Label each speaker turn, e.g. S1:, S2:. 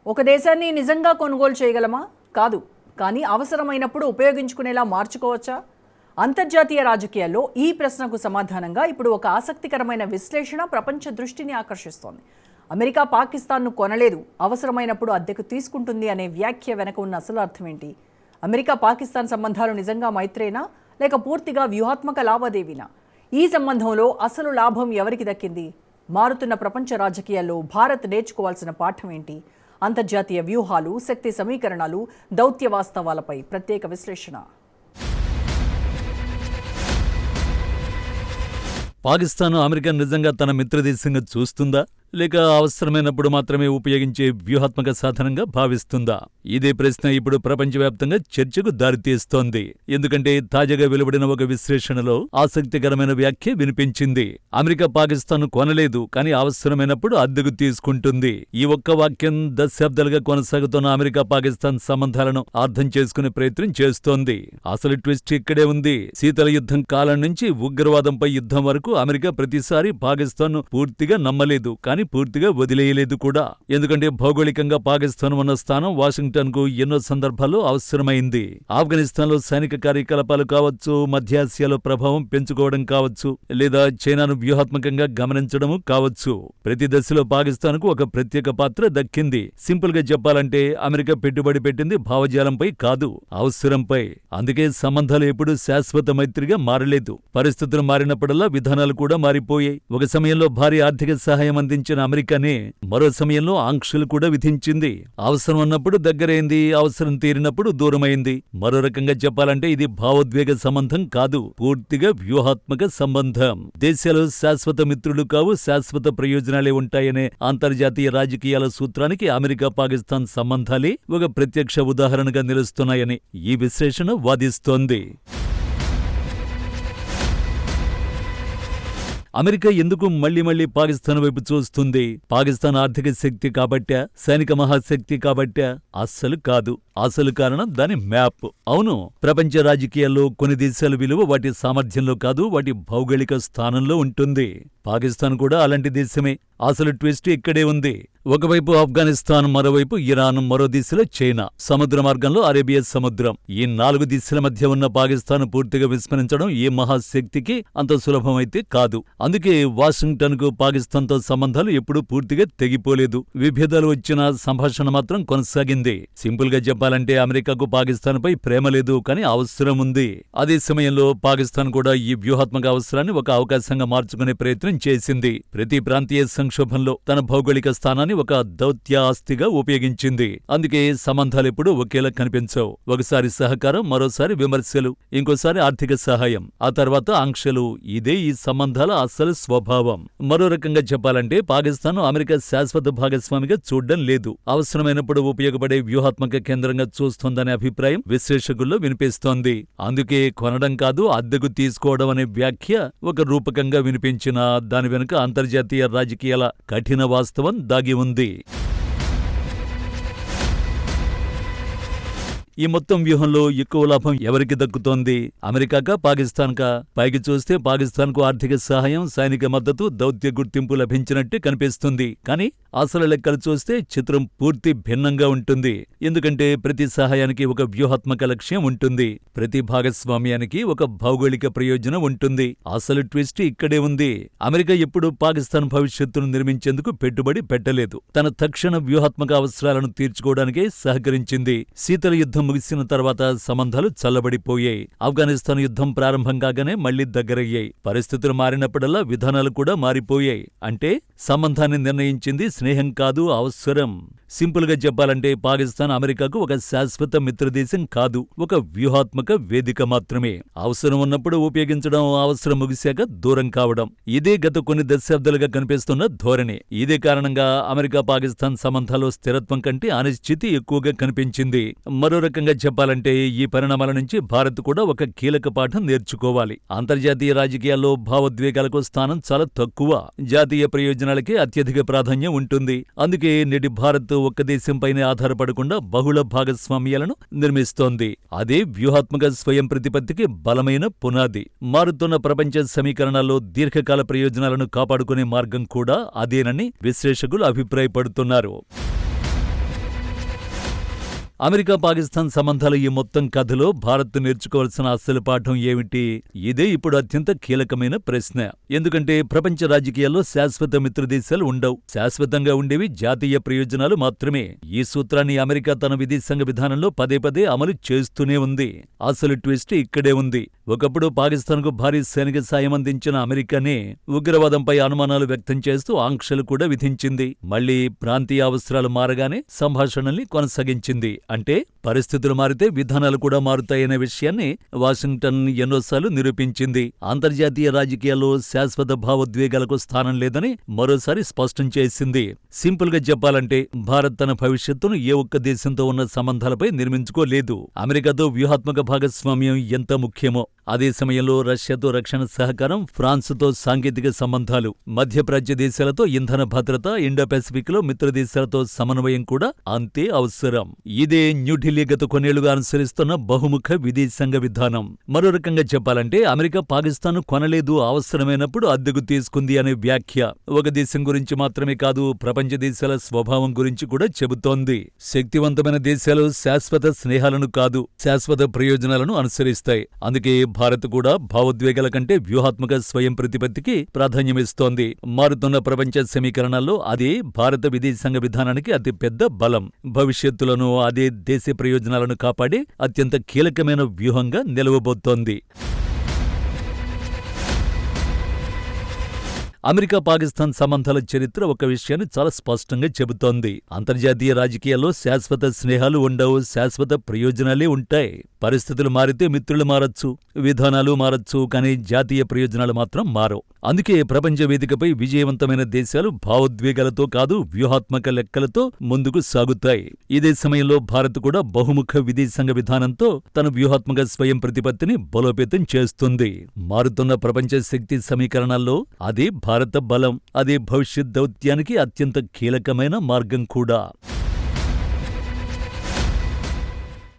S1: ఒక దేశాన్ని నిజంగా కొనుగోలు చేయగలమా? కాదు. కానీ అవసరమైనప్పుడు ఉపయోగించుకునేలా మార్చుకోవచ్చా? అంతర్జాతీయ రాజకీయాల్లో ఈ ప్రశ్నకు సమాధానంగా ఇప్పుడు ఒక ఆసక్తికరమైన విశ్లేషణ ప్రపంచ దృష్టిని ఆకర్షిస్తోంది. అమెరికా పాకిస్తాన్ను కొనలేదు, అవసరమైనప్పుడు అద్దెకు తీసుకుంటుంది అనే వ్యాఖ్య వెనక ఉన్న అసలు అర్థం ఏంటి? అమెరికా పాకిస్తాన్ సంబంధాలు నిజంగా మైత్రేనా లేక పూర్తిగా వ్యూహాత్మక లావాదేవీనా? ఈ సంబంధంలో అసలు లాభం ఎవరికి దక్కింది? మారుతున్న ప్రపంచ రాజకీయాల్లో భారత్ నేర్చుకోవాల్సిన పాఠం ఏంటి? అంతర్జాతీయ వ్యూహాలు, శక్తి సమీకరణాలు, దౌత్య వాస్తవాలపై ప్రత్యేక విశ్లేషణ.
S2: పాకిస్తాన్ అమెరికా నిజంగా తన మిత్రదేశంగా చూస్తుందా లేక అవసరమైనప్పుడు మాత్రమే ఉపయోగించే వ్యూహాత్మక సాధనంగా భావిస్తుందా? ఇదే ప్రశ్న ఇప్పుడు ప్రపంచవ్యాప్తంగా చర్చకు దారితీస్తోంది. ఎందుకంటే తాజాగా వెలువడిన ఒక విశ్లేషణలో ఆసక్తికరమైన వ్యాఖ్య వినిపించింది. అమెరికా పాకిస్తాన్ను కొనలేదు, కానీ అవసరమైనప్పుడు అద్దెకు తీసుకుంటుంది. ఈ ఒక్క వాక్యం దశాబ్దాలుగా కొనసాగుతున్న అమెరికా పాకిస్తాన్ సంబంధాలను అర్థం చేసుకునే ప్రయత్నం చేస్తోంది. అసలు ట్విస్ట్ ఇక్కడే ఉంది. శీతల యుద్ధం కాలం నుంచి ఉగ్రవాదంపై యుద్ధం వరకు అమెరికా ప్రతిసారి పాకిస్తాన్ను పూర్తిగా నమ్మలేదు, కానీ పూర్తిగా వదిలేయలేదు కూడా. ఎందుకంటే భౌగోళికంగా పాకిస్తాన్ ఉన్న స్థానం వాషింగ్టన్ కు ఎన్నో సందర్భాల్లో అవసరమైంది. ఆఫ్ఘనిస్తాన్లో సైనిక కార్యకలాపాలు కావచ్చు, మధ్యాసియాలో ప్రభావం పెంచుకోవడం కావచ్చు, లేదా చైనాను వ్యూహాత్మకంగా గమనించడము కావచ్చు. ప్రతి దశలో పాకిస్తాన్ కు ఒక ప్రత్యేక పాత్ర దక్కింది. సింపుల్ గా చెప్పాలంటే అమెరికా పెట్టుబడి పెట్టింది భావజాలంపై కాదు, అవసరంపై. అందుకే సంబంధాలు ఎప్పుడూ శాశ్వత మైత్రిగా మారలేదు. పరిస్థితులు మారినప్పుడల్లా విధానాలు కూడా మారిపోయాయి. ఒక సమయంలో భారీ ఆర్థిక సహాయం అందించిన అమెరికానే మరో సమయంలో ఆంక్షలు కూడా విధించింది. అవసరం ఉన్నప్పుడు దగ్గరైంది, అవసరం తీరినప్పుడు దూరమైంది. మరో రకంగా చెప్పాలంటే ఇది భావోద్వేగ సంబంధం కాదు, పూర్తిగా వ్యూహాత్మక సంబంధం. దేశాలు శాశ్వత మిత్రులు కావు, శాశ్వత ప్రయోజనాలే ఉంటాయనే అంతర్జాతీయ రాజకీయాల సూత్రానికి అమెరికా పాకిస్తాన్ సంబంధాలే ఒక ప్రత్యక్ష ఉదాహరణగా నిలుస్తున్నాయని ఈ విశ్లేషణ వాదిస్తోంది. అమెరికా ఎందుకు మళ్లీ పాకిస్తాన్ వైపు చూస్తుంది? పాకిస్తాన్ ఆర్థిక శక్తి కాబట్టా, సైనిక మహాశక్తి కాబట్టా? అస్సలు కాదు. అసలు కారణం దాని మ్యాప్. అవును, ప్రపంచ రాజకీయాల్లో కొన్ని దేశాల విలువ వాటి సామర్థ్యంలో కాదు, వాటి భౌగోళిక స్థానంలో ఉంటుంది. పాకిస్తాన్ కూడా అలాంటి దేశమే. అసలు ట్విస్ట్ ఇక్కడే ఉంది. ఒకవైపు ఆఫ్ఘనిస్తాన్, మరోవైపు ఇరాన్, మరో దిశలో చైనా. సముద్ర మార్గంలో అరేబియా సముద్రం. ఈ 4 దిశల మధ్య ఉన్న పాకిస్తాన్ పూర్తిగా విస్మరించడం ఏ మహాశక్తికి అంత సులభమైతే కాదు. అందుకే వాషింగ్టన్ కు పాకిస్తాన్ తో సంబంధాలు ఎప్పుడూ పూర్తిగా తెగిపోలేదు. విభేదాలు వచ్చినా సంభాషణ మాత్రం కొనసాగింది. సింపుల్ గా చెప్పాలంటే అమెరికాకు పాకిస్తాన్ పై ప్రేమ లేదు, కానీ అవసరం ఉంది. అదే సమయంలో పాకిస్తాన్ కూడా ఈ వ్యూహాత్మక అవసరాన్ని ఒక అవకాశంగా మార్చుకునే ప్రయత్నం చేసింది. ప్రతి ప్రాంతీయ సంక్షోభంలో తన భౌగోళిక స్థానాన్ని ఒక దౌత్య ఆస్తిగా ఉపయోగించింది. అందుకే సంబంధాలెప్పుడూ ఒకేలా కనిపించవు. ఒకసారి సహకారం, మరోసారి విమర్శలు, ఇంకోసారి ఆర్థిక సహాయం, ఆ తర్వాత ఆంక్షలు. ఇదే ఈ సంబంధాల అసలు స్వభావం. మరో రకంగా చెప్పాలంటే పాకిస్తాన్ అమెరికా శాశ్వత భాగస్వామిగా చూడ్డం లేదు, అవసరమైనప్పుడు ఉపయోగపడే వ్యూహాత్మక కేంద్రంగా చూస్తోందనే అభిప్రాయం విశ్లేషకుల్లో వినిపిస్తోంది. అందుకే కొనడం కాదు, అద్దెకు తీసుకోవడం అనే వ్యాఖ్య ఒక రూపకంగా వినిపించినా దాని వెనుక అంతర్జాతీయ రాజకీయాల కఠిన వాస్తవం దాగి ఉంది. ఈ మొత్తం వ్యూహంలో ఎక్కువ లాభం ఎవరికి దక్కుతోంది? అమెరికాకా, పాకిస్తాన్కా? పైకి చూస్తే పాకిస్తాన్కు ఆర్థిక సహాయం, సైనిక మద్దతు, దౌత్య గుర్తింపు లభించినట్టే కనిపిస్తుంది. కానీ అసలు లెక్కలు చూస్తే చిత్రం పూర్తి భిన్నంగా ఉంటుంది. ఎందుకంటే ప్రతి సహాయానికి ఒక వ్యూహాత్మక లక్ష్యం ఉంటుంది, ప్రతి భాగస్వామ్యానికి ఒక భౌగోళిక ప్రయోజనం ఉంటుంది. అసలు ట్విస్ట్ ఇక్కడే ఉంది. అమెరికా ఎప్పుడూ పాకిస్తాన్ భవిష్యత్తును నిర్మించేందుకు పెట్టుబడి పెట్టలేదు, తన తక్షణ వ్యూహాత్మక అవసరాలను తీర్చుకోవడానికే సహకరించింది. శీతల యుద్ధం ముగిసిన తర్వాత సంబంధాలు చల్లబడిపోయాయి. ఆఫ్ఘనిస్తాన్ యుద్ధం ప్రారంభం కాగానే మళ్లీ దగ్గరయ్యాయి. పరిస్థితులు మారినప్పుడల్లా విధానాలు కూడా మారిపోయాయి. అంటే సంబంధాన్ని నిర్ణయించింది స్నేహం కాదు, అవసరం. సింపుల్ గా చెప్పాలంటే పాకిస్తాన్ అమెరికాకు ఒక శాశ్వత మిత్రదేశం కాదు, ఒక వ్యూహాత్మక వేదిక మాత్రమే. అవసరం ఉన్నప్పుడు ఉపయోగించడం, అవసరం ముగిశాక దూరం కావడం. ఇదే గత కొన్ని దశాబ్దాలుగా కనిపిస్తున్న ధోరణి. ఇదే కారణంగా అమెరికా పాకిస్తాన్ సంబంధాల్లో స్థిరత్వం కంటే అనిశ్చితి ఎక్కువగా కనిపించింది. మరో రకంగా చెప్పాలంటే ఈ పరిణామాల నుంచి భారత్ కూడా ఒక కీలక పాఠం నేర్చుకోవాలి. అంతర్జాతీయ రాజకీయాల్లో భావోద్వేగాలకు స్థానం చాలా తక్కువ, జాతీయ ప్రయోజనాలకే అత్యధిక ప్రాధాన్యం ఉంటుంది. అందుకే నేటి భారత్ ఒక్క దేశంపైనే ఆధారపడకుండా బహుళ భాగస్వామ్యాలను నిర్మిస్తోంది. అదే వ్యూహాత్మక స్వయం ప్రతిపత్తికి బలమైన పునాది. మారుతున్న ప్రపంచ సమీకరణాల్లో దీర్ఘకాల ప్రయోజనాలను కాపాడుకునే మార్గం కూడా అదేనని విశ్లేషకులు అభిప్రాయపడుతున్నారు. అమెరికా పాకిస్తాన్ సంబంధాల ఈ మొత్తం కథలో భారత్ నేర్చుకోవాల్సిన అసలు పాఠం ఏమిటి? ఇదే ఇప్పుడు అత్యంత కీలకమైన ప్రశ్న. ఎందుకంటే ప్రపంచ రాజకీయాల్లో శాశ్వత మిత్రదేశాలు ఉండవు. శాశ్వతంగా ఉండేవి జాతీయ ప్రయోజనాలు మాత్రమే. ఈ సూత్రాన్ని అమెరికా తన విదేశాంగ విధానంలో పదే పదే అమలు చేస్తూనే ఉంది. అసలు ట్విస్ట్ ఇక్కడే ఉంది. ఒకప్పుడు పాకిస్తాన్కు భారీ సైనిక సాయం అందించిన అమెరికానే ఉగ్రవాదంపై అనుమానాలు వ్యక్తం చేస్తూ ఆంక్షలు కూడా విధించింది. మళ్లీ ప్రాంతీయ అవసరాలు మారగానే సంభాషణల్ని కొనసాగించింది. అంటే పరిస్థితులు మారితే విధానాలు కూడా మారుతాయనే విషయాన్ని వాషింగ్టన్ ఎన్నోసార్లు నిరూపించింది. అంతర్జాతీయ రాజకీయాల్లో శాశ్వత భావోద్వేగాలకు స్థానం లేదని మరోసారి స్పష్టం చేసింది. సింపుల్ గా చెప్పాలంటే భారత్ తన భవిష్యత్తును ఏ ఒక్క దేశంతో ఉన్న సంబంధాలపై నిర్మించుకోలేదు. అమెరికాతో వ్యూహాత్మక భాగస్వామ్యం ఎంత ముఖ్యమో అదే సమయంలో రష్యాతో రక్షణ సహకారం, ఫ్రాన్స్తో సాంకేతిక సంబంధాలు, మధ్యప్రాచ్య దేశాలతో ఇంధన భద్రత, ఇండో పెసిఫిక్ లో మిత్రదేశాలతో సమన్వయం కూడా అంతే అవసరం. ఇదే న్యూఢిల్లీ గత కొన్నేళ్లుగా అనుసరిస్తున్న బహుముఖ విదేశాంగ విధానం. మరో రకంగా చెప్పాలంటే అమెరికా పాకిస్తాన్ కొనలేదు, అవసరమైనప్పుడు అద్దెకు తీసుకుంది అనే వ్యాఖ్య ఒక దేశం గురించి మాత్రమే కాదు, ప్రపంచ దేశాల స్వభావం గురించి కూడా చెబుతోంది. శక్తివంతమైన దేశాలు శాశ్వత స్నేహాలను కాదు, శాశ్వత ప్రయోజనాలను అనుసరిస్తాయి. అందుకే భారత్ కూడా భావోద్వేగాల కంటే వ్యూహాత్మక స్వయం ప్రతిపత్తికి ప్రాధాన్యమిస్తోంది. మారుతున్న ప్రపంచ సమీకరణాల్లో అదే భారత విదేశాంగ విధానానికి అతి పెద్ద బలం. భవిష్యత్తులను అదే దేశ ప్రయోజనాలను కాపాడే అత్యంత కీలకమైన వ్యూహంగా నిలవబోతోంది. అమెరికా పాకిస్తాన్ సంబంధాల చరిత్ర ఒక విషయాన్ని చాలా స్పష్టంగా చెబుతోంది. అంతర్జాతీయ రాజకీయాల్లో శాశ్వత స్నేహాలు ఉండవు, శాశ్వత ప్రయోజనాలే ఉంటాయి. పరిస్థితులు మారితే మిత్రులు మారచ్చు, విధానాలు మారచ్చు, కానీ జాతీయ ప్రయోజనాలు మాత్రం మారవు. అందుకే ప్రపంచ వేదికపై విజయవంతమైన దేశాలు భావోద్వేగాలతో కాదు, వ్యూహాత్మక లెక్కలతో ముందుకు సాగుతాయి. ఇదే సమయంలో భారత్ కూడా బహుముఖ విదేశాంగ విధానంతో తన వ్యూహాత్మక స్వయం ప్రతిపత్తిని బలోపేతం చేస్తుంది. మారుతున్న ప్రపంచ శక్తి సమీకరణాల్లో అదే భారత బలం, అదే భవిష్యత్ దౌత్యానికి అత్యంత కీలకమైన మార్గం కూడా.